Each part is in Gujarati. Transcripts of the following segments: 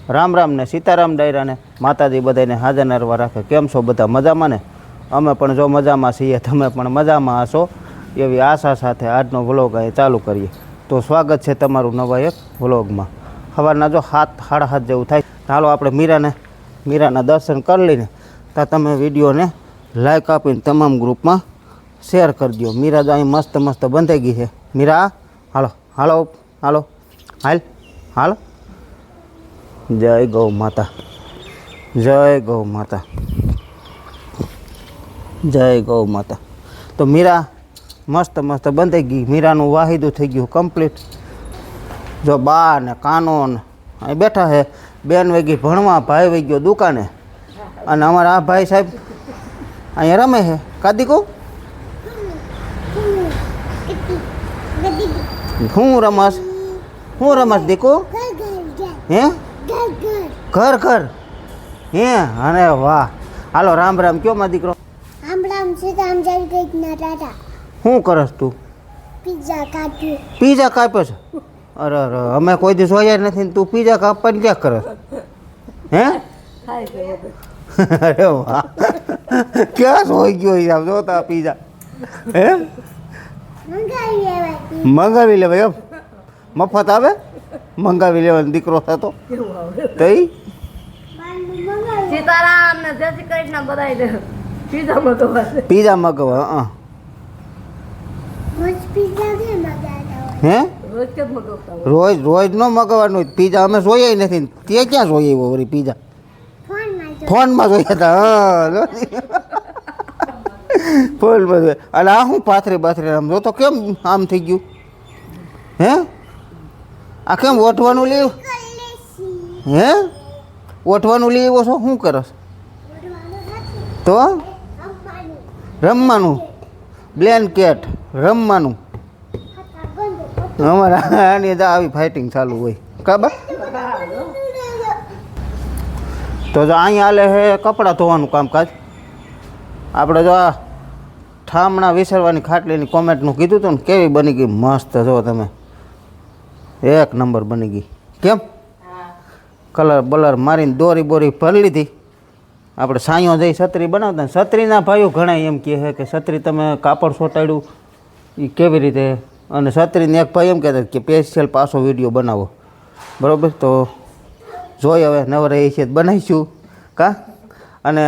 રામ રામ ને સીતારામ ડાયરાને માતાજી બધાને હાજર નરવા રાખે. કેમ છો બધા? મજામાં ને? અમે પણ જો મજામાં છીએ, તમે પણ મજામાં હશો એવી આશા સાથે આજનો વ્લોગ અહીં ચાલુ કરીએ. તો સ્વાગત છે તમારું નવા એક વ્લોગમાં. સવારના જો 7:30 જેવું થાય. ચાલો આપણે મીરાના દર્શન કરી લઈને તો તમે વિડીયોને લાઈક આપીને તમામ ગ્રુપમાં શેર કરી દો. મીરા તો અહીં મસ્ત મસ્ત બંધાઈ ગઈ છે. મીરા હાલો હાલો હાલો હાલ. જય ગૌ માતા, જય ગૌ માતા, જય ગૌ માતા. તો મીરા મસ્ત મસ્ત બંધાઈ ગઈ. મીરાનું વાહિદું થઈ ગયું કમ્પ્લીટ. જો બા ને કાનો ને અહીં બેઠા છે. બેન વહી ગઈ ભણવા, ભાઈ વહી ગયો દુકાને, અને અમારા આ ભાઈ સાહેબ અહીંયા રમે છે. કાદીકો હું રમસ દીકો હે ઘર હે? અરે વાહ. હાલો રામ રામ કયો માં દીકરો? રામ રામ સીતારામ જય કૃષ્ણ દાદા. શું કરસ તું? પીઝા કાપ્યો છે? અરે અમે કોઈ દિવસ જોયા નથી ને તું પીઝા કાપવાની ક્યાં કરસ? હે અરે વાહ, ક્યાં જોઈ ગયો આમ જોતા પીઝા? હે મંગાવી લેવાય એમ? મફત આવે? મંગાવી લેવાનો દીકરો થતો તઈ સીતારામ ને જય શ્રી કૃષ્ણ બધાય દે. પીઝા મગાવવા હે? રોજ ન મગાવવાનું. પીઝા અમે જોઈએ નથી. તે ક્યાં જોઈએ વળી પીઝા? ફોનમાં જોયા હતા. હા ફોનમાં જોયા. અને આ શું પાથરી આમ જો તો કેમ આમ થઈ ગયું? હે આ કેમ ઓઠવાનું લેવું? હે ઓઠવાનું લેવો છો? શું કરસ? તો રમવાનું બ્લેન્કેટ રમવાનું. અમારા આની આવી ફાઇટિંગ ચાલુ હોય કાબા. તો જો અહીંયા હાલે છે કપડાં ધોવાનું કામકાજ. આપણે જો આ ઠામણા વિસરવાની ખાટલીની કોમેન્ટનું કીધું હતું ને, કેવી બની ગઈ મસ્ત. જો તમે એક નંબર બની ગઈ. કેમ કલર બલર મારીને દોરી બોરી ભરી લીધી. આપણે સાંયો જઈ છત્રી બનાવતા. છત્રીના ભાઈઓ ઘણા એમ કહે છે કે છત્રી તમે કાપડ સોટાડ્યું એ કેવી રીતે? અને છત્રીને એક ભાઈ એમ કહેતા કે સ્પેશિયલ પાછો વિડીયો બનાવો. બરાબર, તો જોઈ હવે નવરે એ છે બનાવીશું કા. અને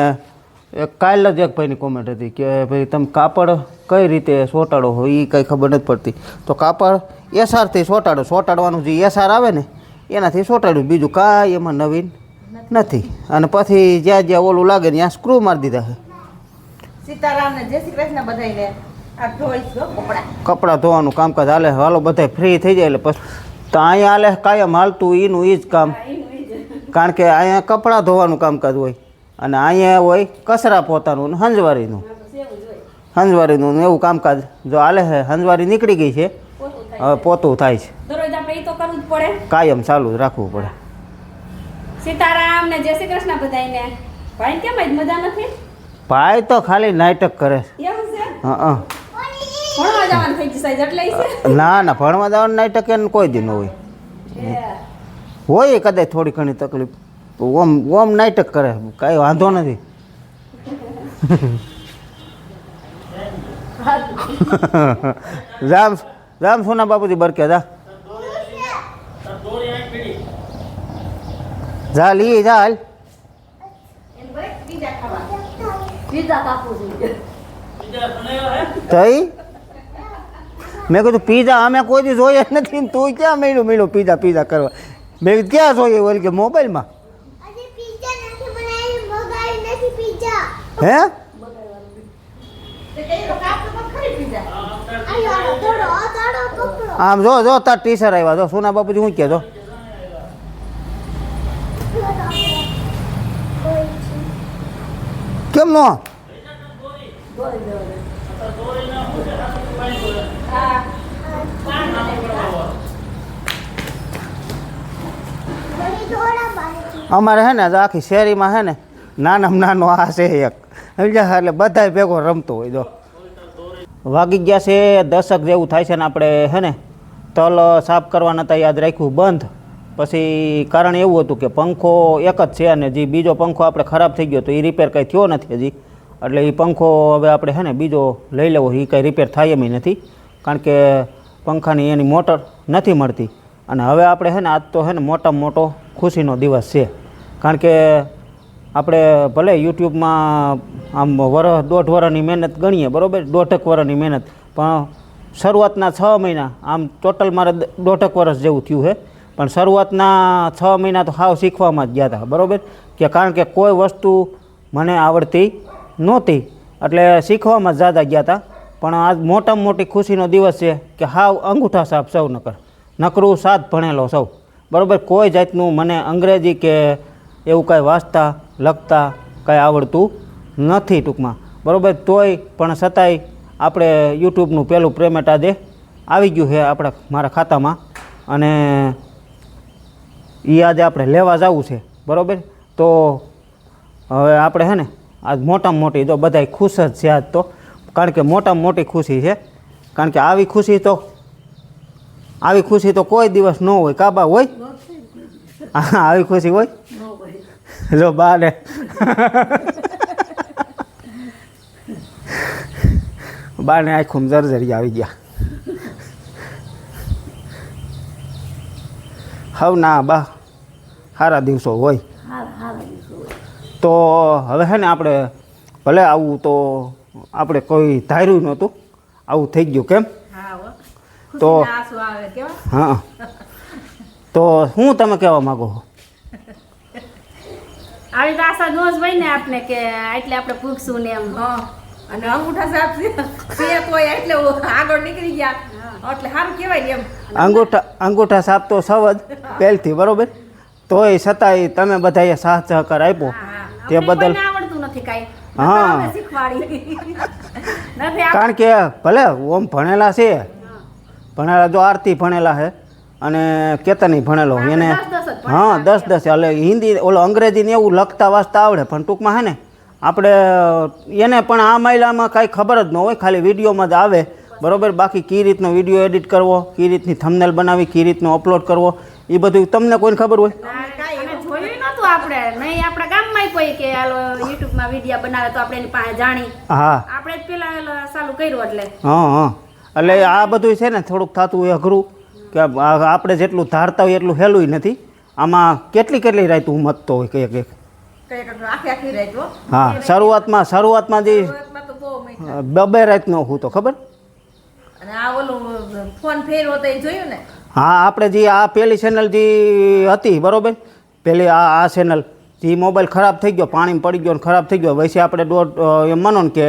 એક કાલ જ એક ભાઈની કોમેન્ટ હતી કે ભાઈ તમે કાપડ કઈ રીતે સોટાડો હો એ કંઈ ખબર નથી પડતી. તો કાપડ એસારથી સોટાડવાનું જે એસાર આવે ને એનાથી સોટાડ્યું, બીજું કાંઈ એમાં નવીન નથી. અને પછી જ્યાં જ્યાં ઓલું લાગે ને ત્યાં સ્ક્રૂ મારી દીધા છે. સીતારામ ને જય શ્રી કૃષ્ણ બધાય ને. કપડાં ધોવાનું કામકાજ હાલે. હાલો બધા ફ્રી થઈ જાય એટલે પછી તો અહીંયા હાલે કાયમ હાલતું એનું એ જ કામ. કારણ કે અહીંયા કપડાં ધોવાનું કામકાજ હોય અને અહીંયા હોય કચરા પોતાનું ને હંજવારીનું એવું કામકાજ જો હાલે છે. હંજવારી નીકળી ગઈ છે, હવે પોતું થાય છે. કાયમ ચાલુ જ રાખવું પડે. સીતારામ ને જય શ્રી કૃષ્ણ બધાયને. ભાઈ કેમ આજ મજા નથી? ભાઈ તો ખાલી નાટક કરે છે. એવું છે? હા ભણવા જવાનું થઈ ગયું સાહેબ એટલે છે. ના ભણવા જવાનું નાટક એને કોઈ દી ન હોય કદાચ થોડી ઘણી તકલીફ. ઓમ નાટક કરે, કાંઈ વાંધો નથી. રામ સોના બાપુજી બરકે જા લી જા હાલ. તઈ મેં કીધું પીઝા અમે કોઈ દી જોઈએ નથી. તું ક્યાં મળ્યું પીઝા કરવા? મેં કીધું ક્યાં જોઈએ? ઓલી કે મોબાઈલમાં. હે આમ જો તાર ટીચર આવ્યા. જો સોના બાપુજી શું કહેતો? કેમ નો? અમારે હે ને આખી શેરીમાં હે ને નાનો આ છે એક એટલે બધા ભેગો રમતો હોય. જો વાગી ગયા છે 10 જેવું થાય છે ને આપણે હે ને તલ સાફ કરવાના હતા યાદ રાખ્યું બંધ. પછી કારણ એવું હતું કે પંખો એક જ છે અને જે બીજો પંખો આપણે ખરાબ થઈ ગયો તો એ રિપેર કંઈ થયો નથી હજી. એટલે એ પંખો હવે આપણે છે ને બીજો લઈ લેવો, એ કંઈ રિપેર થાય એમ નથી, કારણ કે પંખાની એની મોટર નથી મળતી. અને હવે આપણે છે ને આજ તો છે ને મોટામાં મોટો ખુશીનો દિવસ છે, કારણ કે આપણે ભલે યુટ્યુબમાં આમ વર્ષ 1.5 વર્ષની મહેનત ગણીએ, બરાબર, 1.5 વર્ષની મહેનત, પણ શરૂઆતના 6 મહિના, આમ ટોટલ મારે 1.5 વર્ષ જેવું થયું છે, પણ શરૂઆતના 6 મહિના તો હાવ શીખવામાં જ ગયા હતા, બરાબર, કે કારણ કે કોઈ વસ્તુ મને આવડતી નહોતી, એટલે શીખવામાં જ જ્યાદા ગયા હતા. પણ આજ મોટામાં મોટી ખુશીનો દિવસ છે કે હાવ અંગૂઠા સાપ સૌ નકરું 7 ભણેલો સૌ, બરાબર, કોઈ જાતનું મને અંગ્રેજી કે એવું કાંઈ વાંચતા લખતા કાંઈ આવડતું નથી ટૂંકમાં, બરાબર. તોય પણ છતાંય આપણે યુટ્યુબનું પહેલું પેમેન્ટ આજે આવી ગયું છે આપણા મારા ખાતામાં, અને એ આજે આપણે લેવા જવું છે, બરાબર. તો હવે આપણે છે ને આજ મોટામાં મોટી તો બધાય ખુશ જ છે આજ તો, કારણ કે મોટામાં મોટી ખુશી છે, કારણ કે આવી ખુશી તો કોઈ દિવસ ન હોય, કાબા હોય? આવી ખુશી હોય? જો બાને બાને આખું જર્જરી આવી ગયા. હવે ના બા સારા દિવસો હોય. તો હવે છે ને આપણે ભલે આવું તો આપણે કોઈ ધાર્યું નહોતું, આવું થઈ ગયું, કેમ? તો હા, તો શું તમે કહેવા માગો છો? આવી તો આશા ન જ હોય ને આપને કે એટલે આપણે પૂછશું ને એમ. અને અંગૂઠા સાપ છે તોય એટલે આગળ નીકળી ગયા, એટલે સારું કહેવાય એમ. અંગૂઠા સાપ તો સૌ જ પહેલથી, બરોબર, તોય છતાંય તમે બધાએ સાથ સહકાર આપ્યો તે બદલ. આવડતું નથી કાંઈ. હા, શીખવાડી નથી. કારણ કે ભલે ઓમ ભણેલા છે, ભણેલા જો આરતી ભણેલા છે અને કેતની ભણેલો એને, હા 10 એટલે હિન્દી ઓલો અંગ્રેજીને એવું લખતા વાંચતા આવડે, પણ ટૂંકમાં છે ને આપણે એને પણ આ મહિલામાં કાંઈ ખબર જ ન હોય, ખાલી વિડીયોમાં જ આવે, બરાબર. બાકી કઈ રીતનો વિડીયો એડિટ કરવો, કઈ રીતની થંબનેલ બનાવી, કઈ રીતનો અપલોડ કરવો, એ બધું તમને કોઈને ખબર હોય? જોયું નતું આપણે, નહીં આપણા ગામમાં કોઈ કે હાલો યુટ્યુબમાં વિડીયો બનાવે તો આપણે એની પાસે જાણી. હા, આપણે જ પેલા ચાલુ કર્યું એટલે. હા, એટલે આ બધું છે ને થોડુંક થતું હોય અઘરું, કે આપણે જેટલું ધારતા હોય એટલું હેલું નથી. આમાં કેટલી રાતું મતતો હોય કઈક. હા, શરૂઆતમાં જે 2 રાતનો હું તો ખબર. અને આ ઓલું ફોન ફેરવો તો એ જોયું ને. હા, આપણે જે આ પહેલી ચેનલ જે હતી, બરાબર, પહેલી આ ચેનલ જે મોબાઈલ ખરાબ થઈ ગયો, પાણીમાં પડી ગયો ને ખરાબ થઈ ગયો, વૈસે આપણે એમ માનો ને કે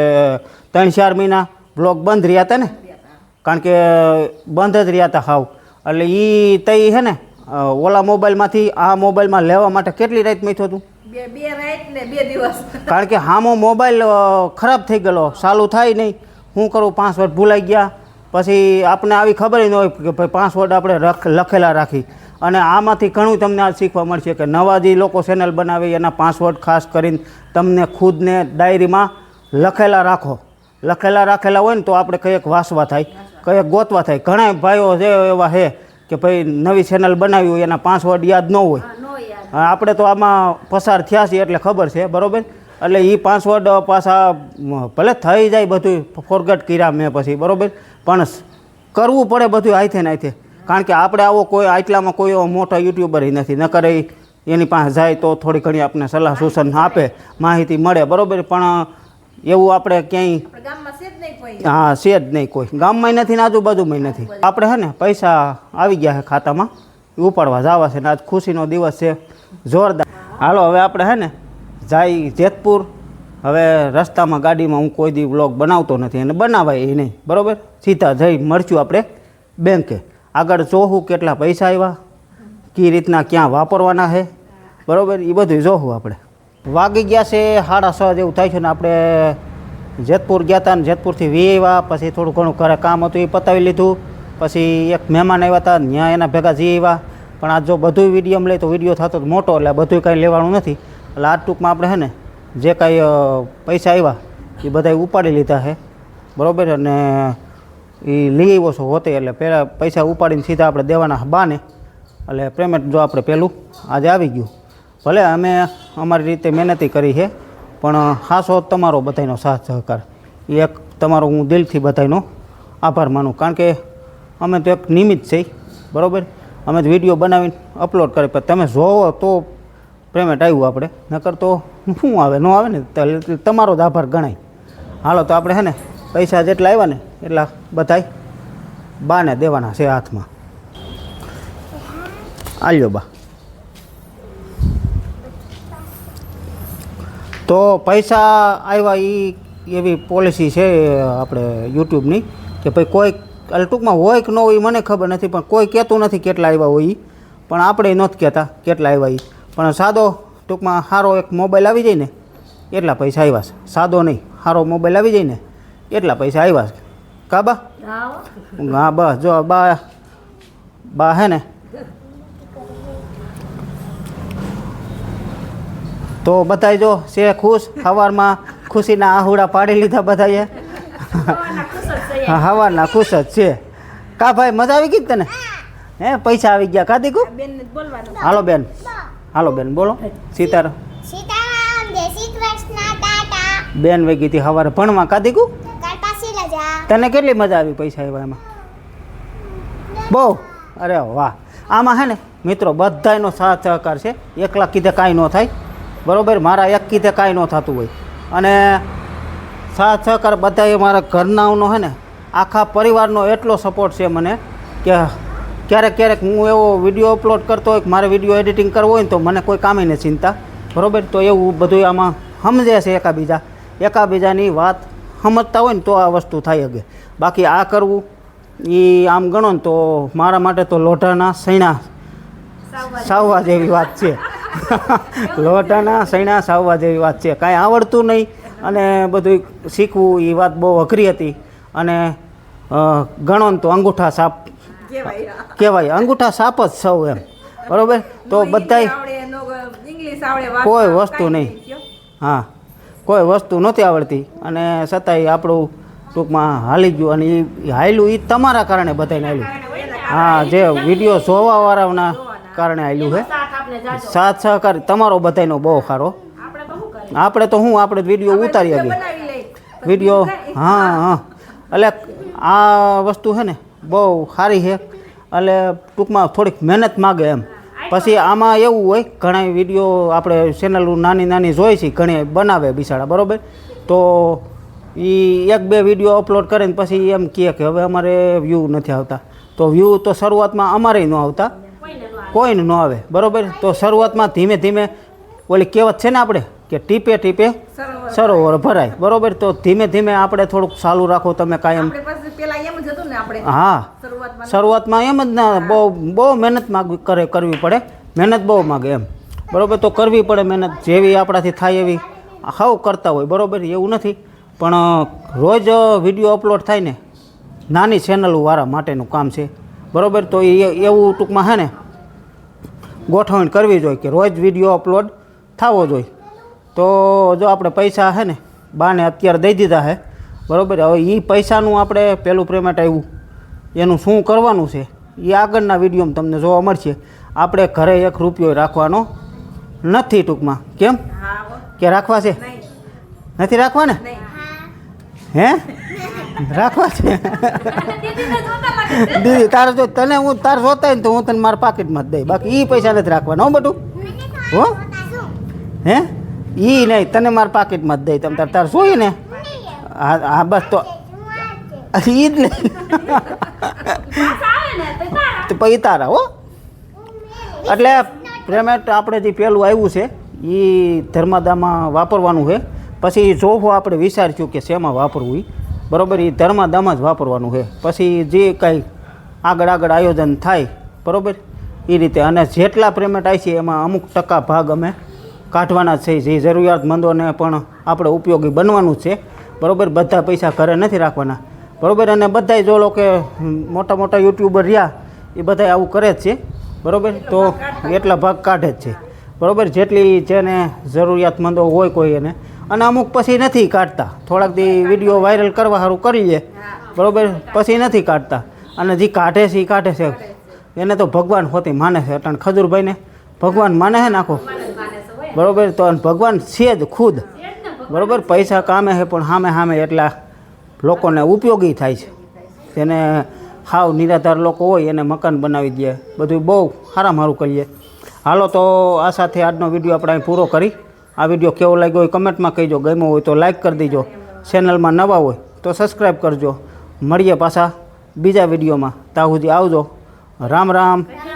3-4 મહિના બ્લોગ બંધ રહ્યા હતા ને, કારણ કે બંધ જ રહ્યા હતા હાવ. એટલે એ તઈ છે ને ઓલા મોબાઈલમાંથી આ મોબાઈલમાં લેવા માટે કેટલી રાત મેં થતું? 2 રાત ને 2 દિવસ. કારણ કે હામો મોબાઈલ ખરાબ થઈ ગયેલો, ચાલુ થાય નહીં, શું કરું, પાસવર્ડ ભૂલાઈ ગયા, પછી આપણે આવી ખબર ન હોય કે ભાઈ પાસવર્ડ આપણે લખેલા રાખી. અને આમાંથી ઘણું તમને આજ શીખવા મળશે કે નવા જે લોકો ચેનલ બનાવે એના પાસવર્ડ ખાસ કરીને તમને ખુદને ડાયરીમાં લખેલા રાખેલા હોય ને તો આપણે કંઈક વાંચવા થાય, કંઈક ગોતવા થાય. ઘણા ભાઈઓ જે એવા છે કે ભાઈ નવી ચેનલ બનાવી હોય એના પાસવર્ડ યાદ ન હોય. આપણે તો આમાં પસાર થયા છીએ એટલે ખબર છે, બરાબર. એટલે એ પાસવર્ડ પાછા ભલે થઈ જાય બધું ફોરગેટ કર્યા મેં પછી, બરાબર, પણ કરવું પડે બધું હાથે ને હાથે, કારણ કે આપણે આવો કોઈ આટલામાં કોઈ એવો મોટો યુટ્યુબર નથી, ન કરે એની પાસે જાય તો થોડી ઘણી આપણે સલાહ સૂચન આપે, માહિતી મળે, બરાબર. પણ એવું આપણે ક્યાંય હા છે જ નહીં, કોઈ ગામમાં નથી ને આજુબાજુમાં નથી. આપણે છે ને પૈસા આવી ગયા છે ખાતામાં, ઉપાડવા જવા છે ને આજ ખુશીનો દિવસ છે જોરદાર. હાલો હવે આપણે છે ને જાય જેતપુર. હવે રસ્તામાં ગાડીમાં હું કોઈ દી વ્લોગ બનાવતો નથી અને બનાવાય એ નહીં, બરાબર. સીધા જઈ મળશું આપણે બેંકે, આગળ જોવું કેટલા પૈસા આવ્યા, કઈ રીતના ક્યાં વાપરવાના છે, બરાબર, એ બધું જોવું આપણે. વાગી ગયા છે 6:30 જેવું થાય છે ને આપણે જેતપુર ગયા હતા ને જેતપુરથી વી આવ્યા, પછી થોડું ઘણું ઘરે કામ હતું એ પતાવી લીધું, પછી એક મહેમાન આવ્યા હતા ત્યાં એના ભેગા જઈ આવ્યા. પણ આજ જો બધું વિડીયો લે તો વિડીયો થતો મોટો, એટલે બધું કાંઈ લેવાનું નથી. એટલે આ ટૂંકમાં આપણે છે ને જે કાંઈ પૈસા આવ્યા એ બધા ઉપાડી લીધા છે, બરાબર. અને એ લઈ આવ્યો છો હોતે, એટલે પહેલાં પૈસા ઉપાડીને સીધા આપણે દેવાના બાને, એટલે પેમેન્ટ જો આપણે પહેલું આજે આવી ગયું. ભલે અમે અમારી રીતે મહેનતી કરી છે, પણ ખાસો તમારો બધાનો સાથ સહકાર એ એક તમારો હું દિલથી બધાનો આભાર માનું. કારણ કે અમે તો એક નિમિત્ત છે, બરાબર. અમે તો વિડીયો બનાવીને અપલોડ કરી, પણ તમે જોવો તો પેમેન્ટ આવ્યું આપણે, નકર તો શું આવે ન આવે ને. તમારો જ આભાર ગણાય. હાલો તો આપણે છે ને પૈસા જેટલા આવ્યા ને એટલા બધાય બાને દેવાના છે હાથમાં. આલ્યો બા. તો પૈસા આવ્યા એ એવી પોલિસી છે આપણે યુટ્યુબની કે ભાઈ કોઈ એટલે ટૂંકમાં હોય કે ન હોય મને ખબર નથી, પણ કોઈ કહેતું નથી કેટલા આવ્યા હોય એ, પણ આપણે નહોતું કહેતા કેટલા આવ્યા એ. પણ સાદો ટૂંકમાં સારો એક મોબાઈલ આવી જાય ને એટલા પૈસા આવ્યા છે. સાદો નહીં, સારો મોબાઈલ આવી જાય ને એટલા પૈસા આવ્યા છે. કા બા? હા બસ જો બા હે ને તો બધાય જો છે ખુશ. સવારમાં ખુશીના આહુડા પાડી લીધા બધાએ. સવારના ખુશ જ છે. કા ભાઈ મજા આવી ગઈ તને? હે પૈસા આવી ગયા. કા દીકુ? હાલો બેન, હાલો બેન બોલો. સીતારામ. સીતારામ, જય શ્રી કૃષ્ણ, ટાટા. બેન વહી ગઈ હતી સવારે ભણવા. કા દીકુ? કાલ પાછી રજા. તને કેટલી મજા આવી પૈસા આવ્યા એમાં? બહુ. અરે વાહ. આમાં હે ને મિત્રો બધાયનો સાથ સહકાર છે. એકલા કીધે કાંઈ ન થાય, બરાબર. મારા એક કીધે કાંઈ ન થતું હોય. અને સાથ સહકાર બધાએ મારા ઘરનાઓનો હે ને આખા પરિવારનો એટલો સપોર્ટ છે મને કે ક્યારેક ક્યારેક હું એવો વિડીયો અપલોડ કરતો હોય કે મારે વિડીયો એડિટિંગ કરવો હોય ને તો મને કોઈ કામે નહીં ચિંતા, બરાબર. તો એવું બધું આમાં સમજે છે એકાબીજાની વાત સમજતા હોય ને તો આ વસ્તુ થાય શકે. બાકી આ કરવું એ આમ ગણો ને તો મારા માટે તો લોઢાના સૈણા સાવવા જેવી વાત છે. લોઢાના સૈણા સાવવા જેવી વાત છે. કાંઈ આવડતું નહીં અને બધું શીખવું એ વાત બહુ અઘરી હતી. અને ગણો ને તો અંગૂઠા સાપ કહેવાય. અંગૂઠા સાપ જ સૌ એમ, બરાબર. તો બધાય કોઈ વસ્તુ નહીં, હા કોઈ વસ્તુ નહોતી આવડતી અને છતાંય આપણું ટૂંકમાં હાલી ગયું. અને એ હાલ્યું એ તમારા કારણે બધાને હાલ્યું. હા, જે વિડીયો જોવાવાળાના કારણે હાલ્યું છે. સાથ સહકાર તમારો બધાનો બહુ સારો. આપણે તો હું આપણે વિડીયો ઉતારી શકીએ વિડીયો. હા હા, એટલે આ વસ્તુ છે ને બહુ સારી છે. એટલે ટૂંકમાં થોડીક મહેનત માગે એમ. પછી આમાં એવું હોય ઘણા વિડીયો આપણે ચેનલો નાની નાની જોઈ છે, ઘણી બનાવે બિચારા, બરાબર. તો એ એક બે વિડીયો અપલોડ કરે ને પછી એમ કહે કે હવે અમારે વ્યૂ નથી આવતા. તો વ્યૂ તો શરૂઆતમાં અમારે ન આવતા, કોઈને ન આવે, બરાબર. તો શરૂઆતમાં ધીમે ધીમે ઓલી કહેવત છે ને આપણે કે ટીપે ટીપે સરોવર ભરાય, બરાબર. તો ધીમે ધીમે આપણે થોડુંક ચાલુ રાખો તમે કાયમ. હા, શરૂઆતમાં એમ જ ના બહુ મહેનત કરવી પડે. મહેનત બહુ માગે એમ, બરાબર. તો કરવી પડે મહેનત. જેવી આપણાથી થાય એવી હાવ કરતા હોય, બરાબર. એવું નથી, પણ રોજ વિડીયો અપલોડ થાય ને નાની ચેનલોવાળા માટેનું કામ છે, બરાબર. તો એવું ટૂંકમાં છે ને ગોઠવણ કરવી જોઈએ કે રોજ વિડીયો અપલોડ થવો જોઈએ. તો જો આપણે પૈસા છે ને બાને અત્યારે દઈ દીધા છે, બરાબર. હવે એ પૈસાનું આપણે પહેલું પેમેન્ટ આવ્યું એનું શું કરવાનું છે એ આગળના વિડીયોમાં તમને જોવા મળશે. આપણે ઘરે એક રૂપિયો રાખવાનો નથી ટૂંકમાં. કેમ કે રાખવા છે? નથી રાખવા ને? હે રાખવા છે? દીદી તારે જો તને હું તાર જોતા હોય ને તો હું તને મારા પાકીટમાં જ દઈ, બાકી એ પૈસા નથી રાખવાના. હો બધું હો. હે એ નહીં, તને મારા પાકીટમાં જ દઈ. તમે તાર જોઈએ ને. હા હા બસ. તો એ જ નહીં તો પછી તારા હો. એટલે પેમેન્ટ આપણે જે પહેલું આવ્યું છે એ ધર્માદામાં વાપરવાનું છે. પછી જોવો આપણે વિચારશું કે શેમાં વાપરવું એ, બરાબર. એ ધર્માદામાં જ વાપરવાનું છે. પછી જે કાંઈ આગળ આયોજન થાય, બરાબર, એ રીતે. અને જેટલા પેમેન્ટ આવી છે એમાં અમુક ટકા ભાગ અમે કાઢવાના જ છે, જે જરૂરિયાતમંદોને પણ આપણે ઉપયોગી બનવાનું જ છે, બરાબર. બધા પૈસા ઘરે નથી રાખવાના, બરાબર. અને બધાય જો કે મોટા મોટા યુટ્યુબર રહ્યા એ બધા આવું કરે જ છે, બરાબર. તો એટલા ભાગ કાઢે જ છે, બરાબર. જેટલી જેને જરૂરિયાતમંદો હોય કોઈ એને. અને અમુક પછી નથી કાઢતા, થોડાક દી વિડીયો વાયરલ કરવા સારું કરી લે, બરાબર. પછી નથી કાઢતા. અને જે કાઢે છે એ કાઢે છે, એને તો ભગવાન હોતી માને છે અટાણ ખજૂરભાઈને ભગવાન માને છે નાખો માને છે હોય બરોબર તો ભગવાન છે જ ખુદ છે જ ને ભગવાન. બરોબર પૈસા કામે છે પણ સામે સામે એટલા લોકોને ઉપયોગી થાય છે તેને હાવ નિરાધાર લોકો હોય એને મકાન બનાવી દે બધું બહુ સારામાં સારું કરીએ હાલો તો આ સાથે આજનો વિડીયો આપણે અહીં પૂરો કરી આ વિડીયો કેવો લાગ્યો હોય કમેન્ટમાં કહીજો ગમ્યો હોય તો લાઈક કરી દેજો ચેનલમાં નવા હોય તો સબસ્ક્રાઈબ કરજો મળીએ પાછા બીજા વિડીયોમાં ત્યાં સુધી આવજો રામ રામ રામ